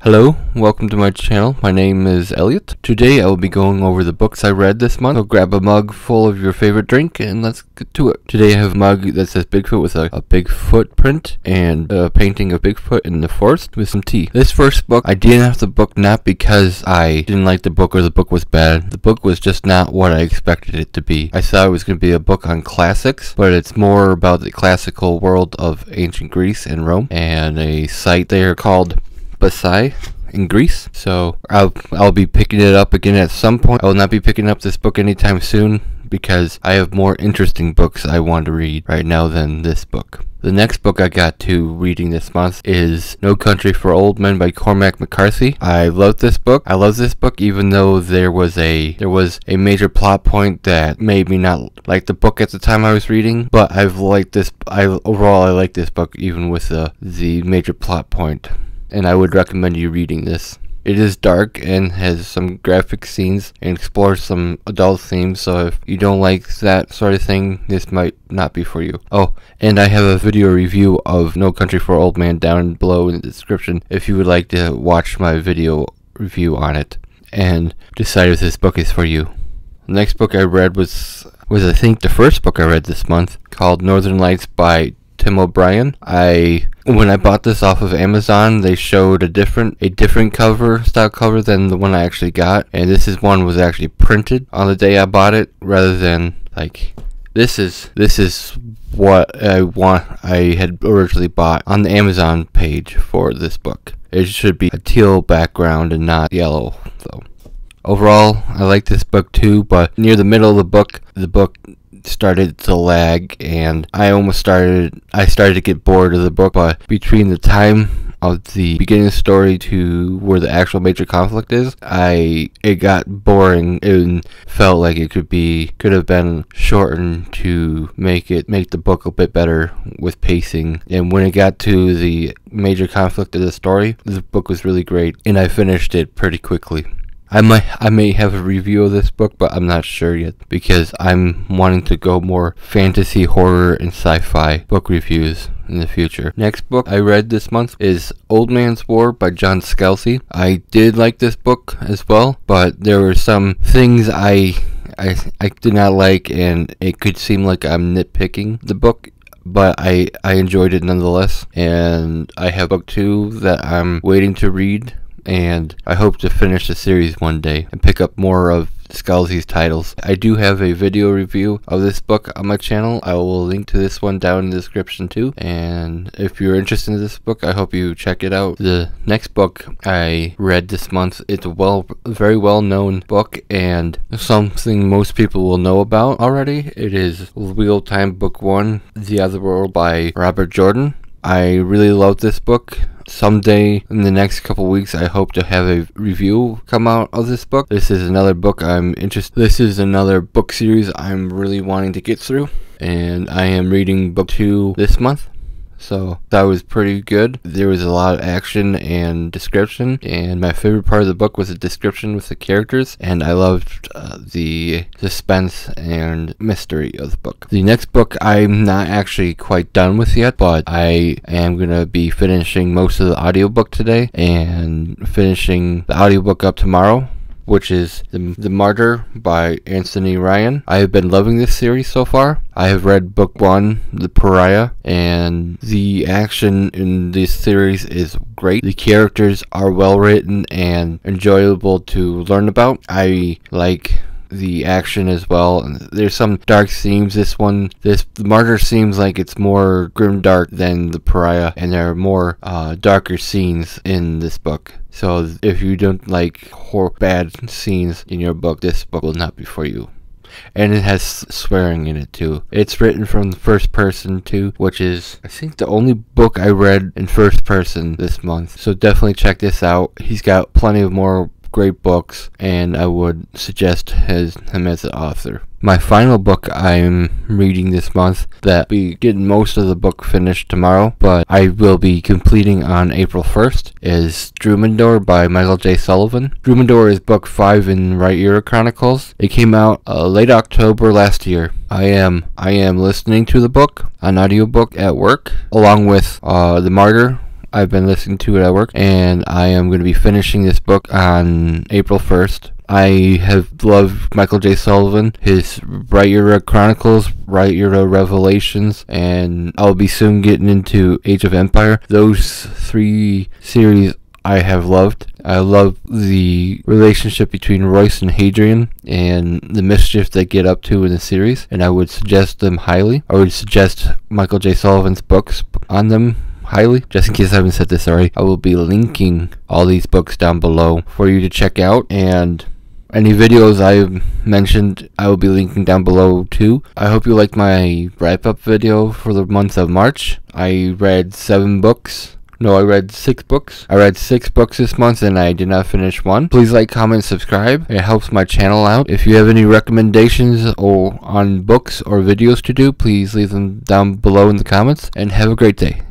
Hello, welcome to my channel. My name is Elliot. Today I will be going over the books I read this month. So grab a mug full of your favorite drink and let's get to it. Today I have a mug that says Bigfoot with a Bigfoot print and a painting of Bigfoot in the forest with some tea. This first book, I didn't have the book not because I didn't like the book or the book was bad. The book was just not what I expected it to be. I thought it was going to be a book on classics, but it's more about the classical world of ancient Greece and Rome and a site there called Basai in Greece. So I'll be picking it up again at some point. I will not be picking up this book anytime soon because I have more interesting books I want to read right now than this book. The next book I got to reading this month is No Country for Old Men by Cormac McCarthy. I love this book. I love this book even though there was a major plot point that made me not like the book at the time I was reading, but overall I like this book even with the major plot point. And I would recommend you reading this. It is dark and has some graphic scenes and explores some adult themes, so if you don't like that sort of thing, this might not be for you. Oh, and I have a video review of No Country for Old Men down below in the description if you would like to watch my video review on it and decide if this book is for you. The next book I read was I think the first book I read this month, called Northern Lights by Tim O'Brien. When I bought this off of Amazon, they showed a different style cover than the one I actually got, and this was actually printed on the day I bought it, rather than like this is what I had originally bought on the Amazon page for this book. It should be a teal background and not yellow though. Overall, I like this book too, but near the middle of the book started to lag and I started to get bored of the book. But between the time of the beginning of the story to where the actual major conflict is, it got boring and felt like it could have been shortened to make the book a bit better with pacing. And when it got to the major conflict of the story, the book was really great and I finished it pretty quickly. I may have a review of this book, but I'm not sure yet because I'm wanting to go more fantasy, horror, and sci-fi book reviews in the future. Next book I read this month is Old Man's War by John Scalzi. I did like this book as well, but there were some things I did not like, and it could seem like I'm nitpicking the book, but I enjoyed it nonetheless. And I have book 2 that I'm waiting to read, and I hope to finish the series one day and pick up more of Scalzi's titles. I do have a video review of this book on my channel. I will link to this one down in the description too, and if you're interested in this book, I hope you check it out. The next book I read this month, it's a very well known book and something most people will know about already. It is Wheel Time Book 1, The Otherworld by Robert Jordan. I really love this book. Someday in the next couple weeks, I hope to have a review come out of this book. This is another book This is another book series I'm really wanting to get through, and I am reading book 2 this month. So that was pretty good. There was a lot of action and description, and my favorite part of the book was the description with the characters, and I loved the suspense and mystery of the book. The next book I'm not actually quite done with yet, but I am going to be finishing most of the audiobook today and finishing the audiobook up tomorrow, which is The Martyr by Anthony Ryan. I have been loving this series so far. I have read book 1, The Pariah, and the action in this series is great. The characters are well written and enjoyable to learn about. I like the action as well. There's some dark themes. The Martyr seems like it's more grimdark than The Pariah, and there are more darker scenes in this book. So if you don't like bad scenes in your book, this book will not be for you. And it has swearing in it too. It's written from the first person too, which is I think the only book I read in first person this month. So definitely check this out. He's got plenty of more great books, and I would suggest him as an author. My final book I'm reading this month, that be getting most of the book finished tomorrow, but I will be completing on April 1st, is Drumendor by Michael J. Sullivan. Drumendor is book 5 in Right Ear Chronicles. It came out late October last year. I am listening to the book on audiobook at work, along with The Martyr I've been listening to it at work, and I am going to be finishing this book on April 1st. I have loved Michael J. Sullivan, his Bright Era Chronicles, Bright Era Revelations, and I'll be soon getting into Age of Empire. Those 3 series I have loved. I love the relationship between Royce and Hadrian and the mischief they get up to in the series, and I would suggest them highly. I would suggest Michael J. Sullivan's books on them highly. Just in case I haven't said this already, I will be linking all these books down below for you to check out, and any videos I mentioned I will be linking down below too. I hope you liked my wrap-up video for the month of March. I read 7 books. No, I read 6 books. I read 6 books this month and I did not finish one. Please like, comment, subscribe. It helps my channel out. If you have any recommendations on books or videos to do, please leave them down below in the comments. And have a great day.